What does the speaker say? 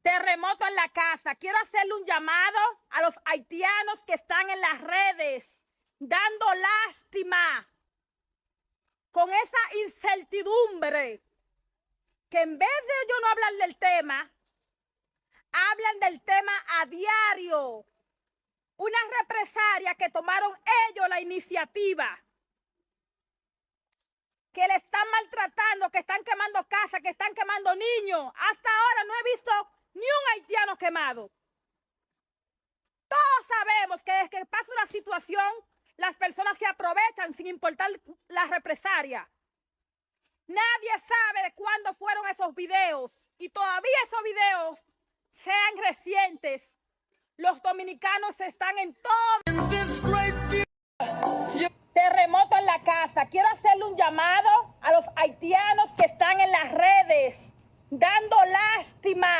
Terremoto en la casa. Quiero hacerle un llamado a los haitianos que están en las redes, dando lástima con esa incertidumbre, que en vez de ellos no hablar del tema, hablan del tema a diario. Una represalia que tomaron ellos la iniciativa, que le están maltratando, que están quemando casas, que están quemando niños. Hasta ahora no he visto ni un haitiano quemado. Todos sabemos que desde que pasa una situación, las personas se aprovechan sin importar la represalia. Nadie sabe de cuándo fueron esos videos, y todavía esos videos sean recientes. Los dominicanos están en todo. Terremoto en la casa. Quiero hacerle un llamado a los haitianos que están en las redes, dando lástima.